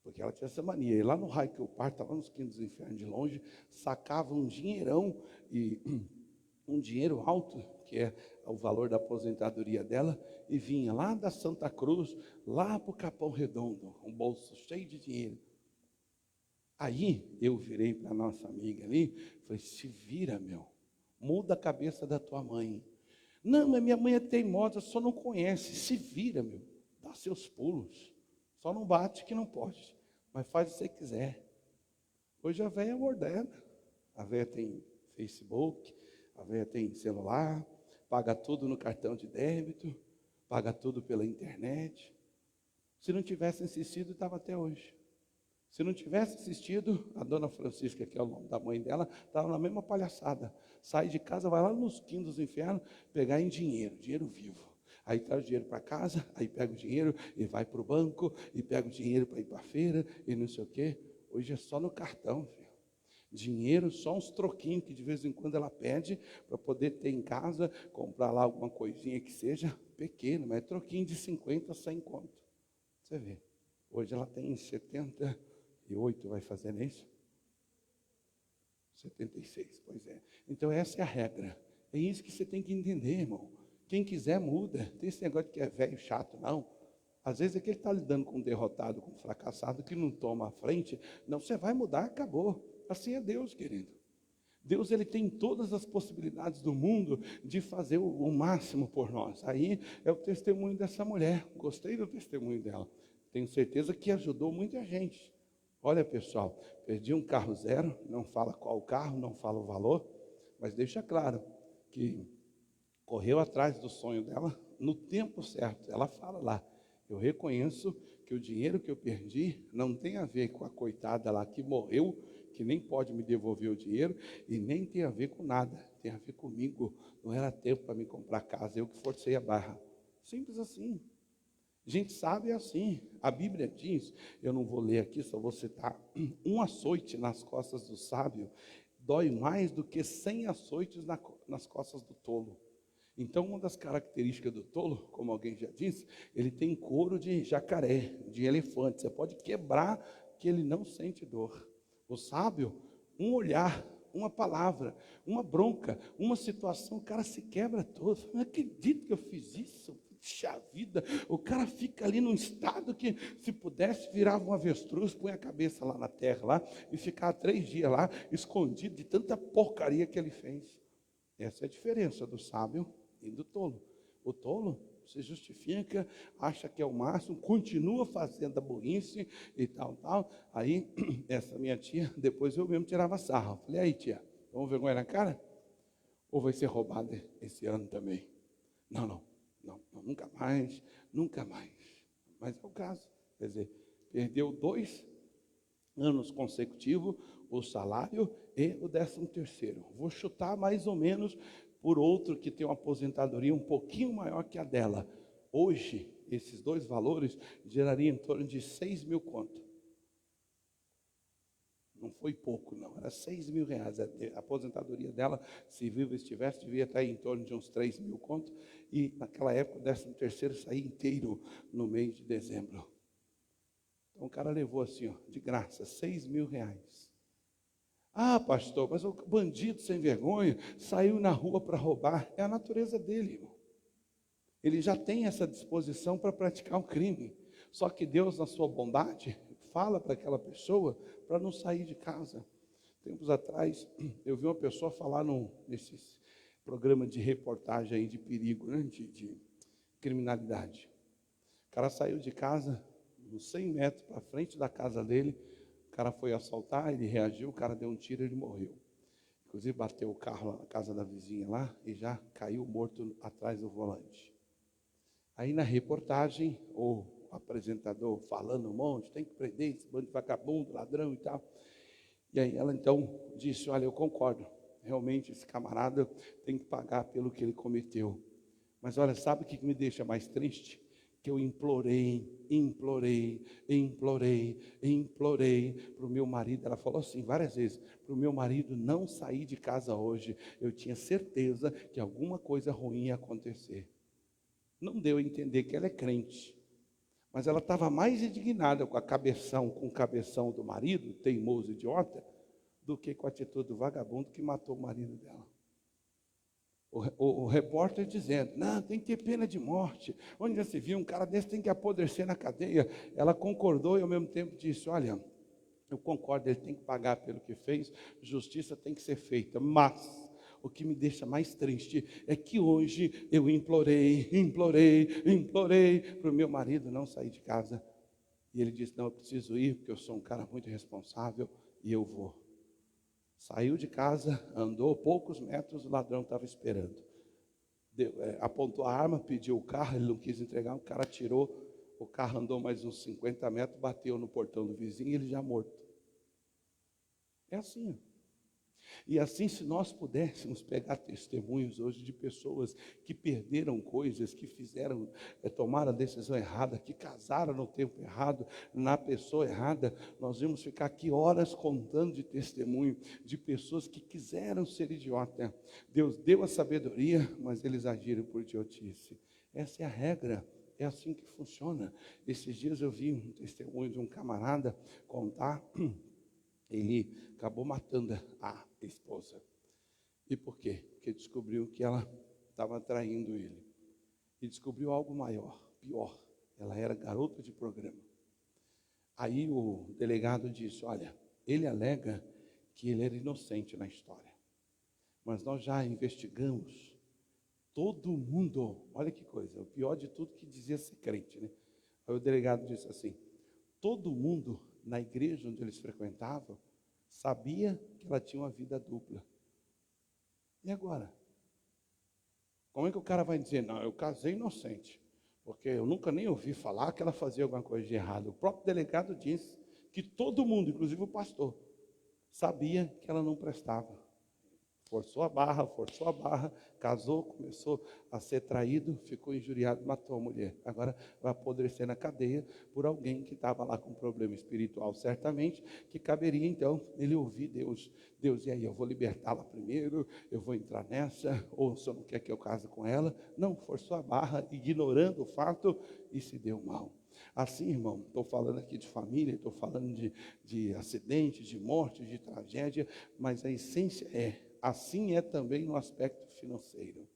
Porque ela tinha essa mania. E lá no raio que eu parto, lá nos quintos dos infernos de longe, sacava um dinheirão, e um dinheiro alto, que é o valor da aposentadoria dela, e vinha lá da Santa Cruz, lá para o Capão Redondo, um bolso cheio de dinheiro. Aí eu virei para a nossa amiga ali, falei, se vira, meu, muda a cabeça da tua mãe. Não, mas minha mãe é teimosa, só não conhece, se vira, meu, dá seus pulos, só não bate que não pode, mas faz o que você quiser. Hoje a velha é moderna, a velha tem Facebook, a velha tem celular, paga tudo no cartão de débito, paga tudo pela internet. Se não tivesse insistido, estava até hoje. Se não tivesse insistido, a dona Francisca, que é o nome da mãe dela, estava na mesma palhaçada. Sai de casa, vai lá nos quintos dos infernos, pegar em dinheiro, dinheiro vivo. Aí traz o dinheiro para casa, aí pega o dinheiro e vai para o banco, e pega o dinheiro para ir para a feira, e não sei o quê. Hoje é só no cartão, filho. Dinheiro, só uns troquinhos que de vez em quando ela pede, para poder ter em casa, comprar lá alguma coisinha que seja pequena, mas é troquinho de 50, 100 conto. Você vê, hoje ela tem 78, vai fazer isso? 76, pois é. Então essa é a regra. É isso que você tem que entender, irmão. Quem quiser muda. Tem esse negócio de que é velho chato, não. Às vezes é que ele está lidando com um derrotado, com um fracassado, que não toma a frente. Não, você vai mudar, acabou. Assim é Deus, querido. Deus, ele tem todas as possibilidades do mundo de fazer o máximo por nós. Aí é o testemunho dessa mulher. Gostei do testemunho dela. Tenho certeza que ajudou muita gente. Olha, pessoal, perdi um carro zero, não fala qual carro, não fala o valor, mas deixa claro que correu atrás do sonho dela no tempo certo. Ela fala lá, eu reconheço que o dinheiro que eu perdi não tem a ver com a coitada lá que morreu, que nem pode me devolver o dinheiro, e nem tem a ver com nada, tem a ver comigo. Não era tempo para me comprar casa, eu que forcei a barra. Simples assim. Gente sábia é assim. A Bíblia diz, eu não vou ler aqui, só vou citar, um açoite nas costas do sábio dói mais do que 100 açoites nas costas do tolo. Então, uma das características do tolo, como alguém já disse, ele tem couro de jacaré, de elefante. Você pode quebrar que ele não sente dor. O sábio, um olhar, uma palavra, uma bronca, uma situação, o cara se quebra todo. Eu não acredito que eu fiz isso. Puxa vida, o cara fica ali num estado que, se pudesse, virava um avestruz, põe a cabeça lá na terra lá, e ficar 3 dias lá, escondido de tanta porcaria que ele fez. Essa é a diferença do sábio e do tolo. O tolo se justifica, acha que é o máximo, continua fazendo a burrice e tal. Aí, essa minha tia, depois eu mesmo tirava sarro. Falei, aí tia, vamos vergonha na cara? Ou vai ser roubada esse ano também? Não, nunca mais, nunca mais. Mas é o caso. Quer dizer, perdeu 2 anos consecutivos o salário e o 13º. Vou chutar mais ou menos por outro que tem uma aposentadoria um pouquinho maior que a dela. Hoje, esses 2 valores gerariam em torno de 6 mil conto. Não foi pouco, não. Era 6 mil reais. A aposentadoria dela, se viva estivesse, devia estar em torno de uns 3 mil conto. E naquela época, o 13º saía inteiro no mês de dezembro. Então o cara levou assim, ó, de graça, 6 mil reais. Ah, pastor, mas o bandido sem vergonha saiu na rua para roubar. É a natureza dele, irmão. Ele já tem essa disposição para praticar um crime. Só que Deus, na sua bondade, fala para aquela pessoa para não sair de casa. Tempos atrás, eu vi uma pessoa falar nesses programas de reportagem aí de perigo, né, de criminalidade. O cara saiu de casa, uns 100 metros para frente da casa dele, o cara foi assaltar, ele reagiu, o cara deu um tiro e ele morreu. Inclusive bateu o carro lá na casa da vizinha lá e já caiu morto atrás do volante. Aí na reportagem, o apresentador falando um monte, tem que prender esse bando de vagabundo, ladrão e tal. E aí ela então disse, olha, eu concordo, realmente esse camarada tem que pagar pelo que ele cometeu. Mas olha, sabe o que me deixa mais triste? Que eu implorei para o meu marido. Ela falou assim várias vezes, para o meu marido não sair de casa hoje. Eu tinha certeza que alguma coisa ruim ia acontecer. Não deu a entender que ela é crente. Mas ela estava mais indignada com o cabeção do marido, teimoso, idiota, do que com a atitude do vagabundo que matou o marido dela. O repórter dizendo, não, tem que ter pena de morte. Onde já se viu, um cara desse tem que apodrecer na cadeia. Ela concordou e ao mesmo tempo disse, olha, eu concordo, ele tem que pagar pelo que fez, justiça tem que ser feita, mas o que me deixa mais triste é que hoje eu implorei para o meu marido não sair de casa. E ele disse, não, eu preciso ir, porque eu sou um cara muito responsável e eu vou. Saiu de casa, andou poucos metros, o ladrão estava esperando. Apontou a arma, pediu o carro, ele não quis entregar, o cara tirou, o carro andou mais uns 50 metros, bateu no portão do vizinho e ele já morto. É assim. E assim, se nós pudéssemos pegar testemunhos hoje de pessoas que perderam coisas, que fizeram, tomaram a decisão errada, que casaram no tempo errado, na pessoa errada, nós vamos ficar aqui horas contando de testemunho de pessoas que quiseram ser idiota. Deus deu a sabedoria, mas eles agiram por idiotice. Essa é a regra. É assim que funciona. Esses dias eu vi um testemunho de um camarada contar. Ele acabou matando a esposa. E por quê? Porque descobriu que ela estava traindo ele. E descobriu algo maior, pior. Ela era garota de programa. Aí o delegado disse, olha, ele alega que ele era inocente na história. Mas nós já investigamos. Todo mundo, olha que coisa, o pior de tudo que dizia ser crente, né? Aí o delegado disse assim, todo mundo na igreja onde eles frequentavam, sabia que ela tinha uma vida dupla. E agora? Como é que o cara vai dizer, não, eu casei inocente, porque eu nunca nem ouvi falar que ela fazia alguma coisa de errado. O próprio delegado disse que todo mundo, inclusive o pastor, sabia que ela não prestava. Forçou a barra, casou, começou a ser traído, ficou injuriado, matou a mulher. Agora vai apodrecer na cadeia por alguém que estava lá com problema espiritual, certamente, que caberia então ele ouvir Deus. Deus, e aí, eu vou libertá-la primeiro, eu vou entrar nessa, ou o senhor não quer que eu case com ela? Não, forçou a barra, ignorando o fato e se deu mal. Assim, irmão, estou falando aqui de família, estou falando de acidentes, de mortes, de tragédia, mas a essência assim é também no aspecto financeiro.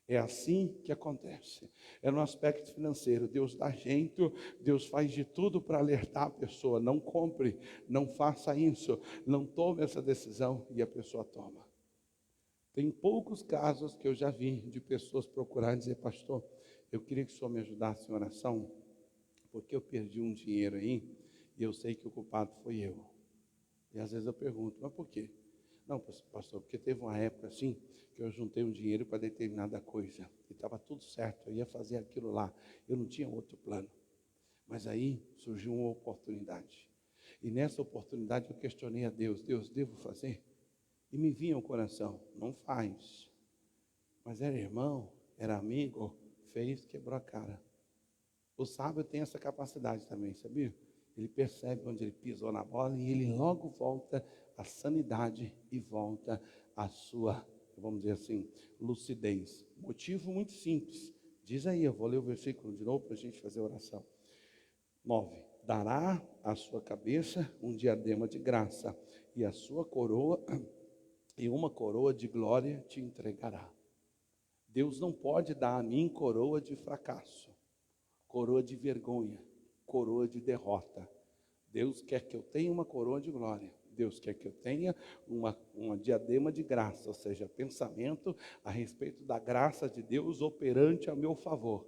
É assim que acontece. É no aspecto financeiro. Deus dá jeito, Deus faz de tudo para alertar a pessoa. Não compre, não faça isso, não tome essa decisão, e a pessoa toma. Tem poucos casos que eu já vi de pessoas procurarem dizer, pastor, eu queria que o senhor me ajudasse em oração, porque eu perdi um dinheiro aí, e eu sei que o culpado foi eu. E às vezes eu pergunto, mas por quê? Não, pastor, porque teve uma época assim, que eu juntei um dinheiro para determinada coisa, e estava tudo certo, eu ia fazer aquilo lá, eu não tinha outro plano. Mas aí surgiu uma oportunidade, e nessa oportunidade eu questionei a Deus, devo fazer? E me vinha ao coração, não faz. Mas era irmão, era amigo, fez, quebrou a cara. O sábio tem essa capacidade também, sabia? Ele percebe onde ele pisou na bola e ele logo volta à sanidade e volta à sua, vamos dizer assim, lucidez. Motivo muito simples. Diz aí, eu vou ler o versículo de novo para a gente fazer a oração. 9. Dará à sua cabeça um diadema de graça, e a sua coroa, e uma coroa de glória te entregará. Deus não pode dar a mim coroa de fracasso, coroa de vergonha, coroa de derrota. Deus quer que eu tenha uma coroa de glória. Deus quer que eu tenha uma diadema de graça, ou seja, pensamento a respeito da graça de Deus operante a meu favor.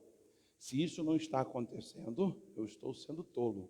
Se isso não está acontecendo, eu estou sendo tolo.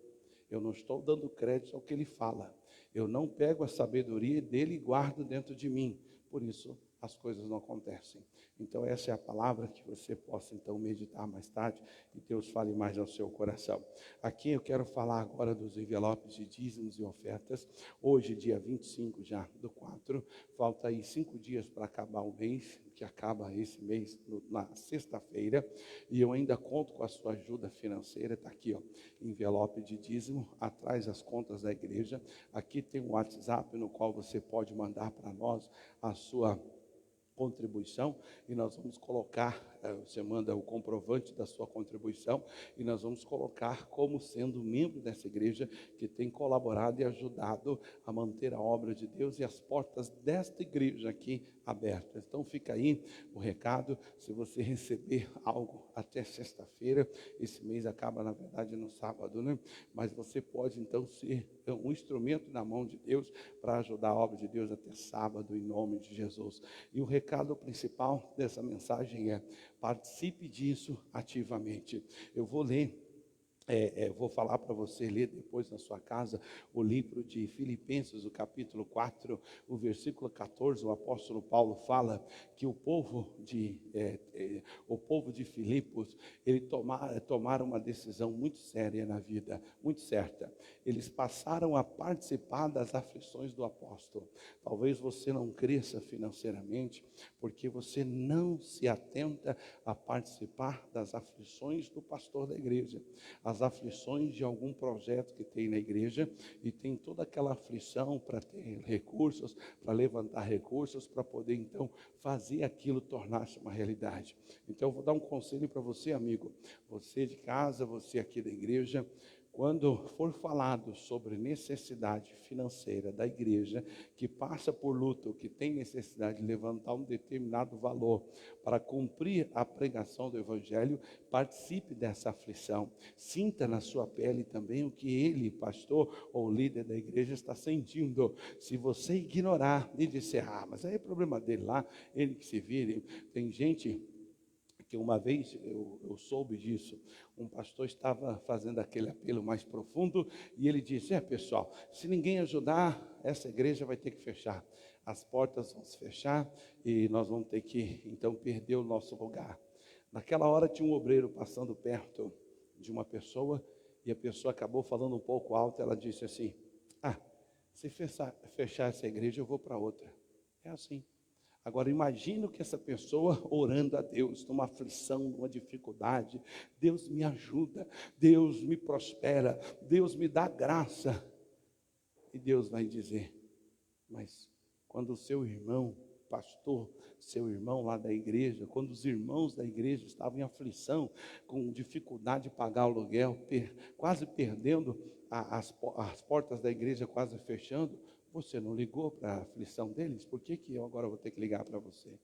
Eu não estou dando crédito ao que ele fala. Eu não pego a sabedoria dele e guardo dentro de mim. Por isso, as coisas não acontecem. Então essa é a palavra que você possa então meditar mais tarde e Deus fale mais ao seu coração. Aqui eu quero falar agora dos envelopes de dízimos e ofertas. Hoje, dia 25 já do 4, falta aí 5 dias para acabar o mês, que acaba esse mês na sexta-feira, e eu ainda conto com a sua ajuda financeira. Está aqui, ó, envelope de dízimo, atrás as contas da igreja. Aqui tem um WhatsApp no qual você pode mandar para nós a sua contribuição, e nós vamos colocar você manda o comprovante da sua contribuição e nós vamos colocar como sendo membro dessa igreja que tem colaborado e ajudado a manter a obra de Deus e as portas desta igreja aqui abertas. Então fica aí o recado. Se você receber algo até sexta-feira, esse mês acaba na verdade no sábado, né? Mas você pode então ser um instrumento na mão de Deus para ajudar a obra de Deus até sábado, em nome de Jesus. E o recado principal dessa mensagem é: participe disso ativamente. Eu vou ler. Vou falar para você ler depois na sua casa o livro de Filipenses, o capítulo 4, o versículo 14. O apóstolo Paulo fala que o povo de Filipos, tomaram uma decisão muito séria na vida, muito certa. Eles passaram a participar das aflições do apóstolo. Talvez você não cresça financeiramente porque você não se atenta a participar das aflições do pastor da igreja, as aflições de algum projeto que tem na igreja, e tem toda aquela aflição para ter recursos, para levantar recursos, para poder então fazer aquilo tornar-se uma realidade. Então eu vou dar um conselho para você, amigo, você de casa, você aqui da igreja. Quando for falado sobre necessidade financeira da igreja, que passa por luta, ou que tem necessidade de levantar um determinado valor para cumprir a pregação do Evangelho, participe dessa aflição. Sinta na sua pele também o que ele, pastor ou líder da igreja, está sentindo. Se você ignorar e disser: mas aí é problema dele lá, ele que se vire. Tem gente que uma vez eu soube disso, um pastor estava fazendo aquele apelo mais profundo e ele disse: pessoal, se ninguém ajudar, essa igreja vai ter que fechar, as portas vão se fechar e nós vamos ter que então perder o nosso lugar. Naquela hora tinha um obreiro passando perto de uma pessoa e a pessoa acabou falando um pouco alto. Ela disse assim: se fechar essa igreja eu vou para outra. É assim. Agora imagino que essa pessoa orando a Deus, numa aflição, numa dificuldade: Deus me ajuda, Deus me prospera, Deus me dá graça. E Deus vai dizer: mas quando o seu irmão, pastor, seu irmão lá da igreja, quando os irmãos da igreja estavam em aflição, com dificuldade de pagar o aluguel, quase perdendo as portas da igreja, quase fechando, você não ligou para a aflição deles? Por que eu agora vou ter que ligar para você?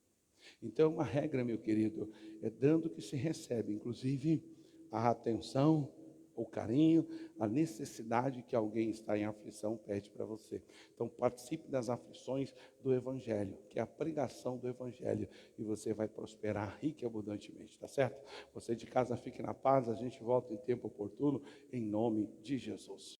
Então, uma regra, meu querido, é dando que se recebe, inclusive a atenção, o carinho, a necessidade que alguém está em aflição pede para você. Então, participe das aflições do Evangelho, que é a pregação do Evangelho, e você vai prosperar rica e abundantemente, tá certo? Você de casa fique na paz, a gente volta em tempo oportuno, em nome de Jesus.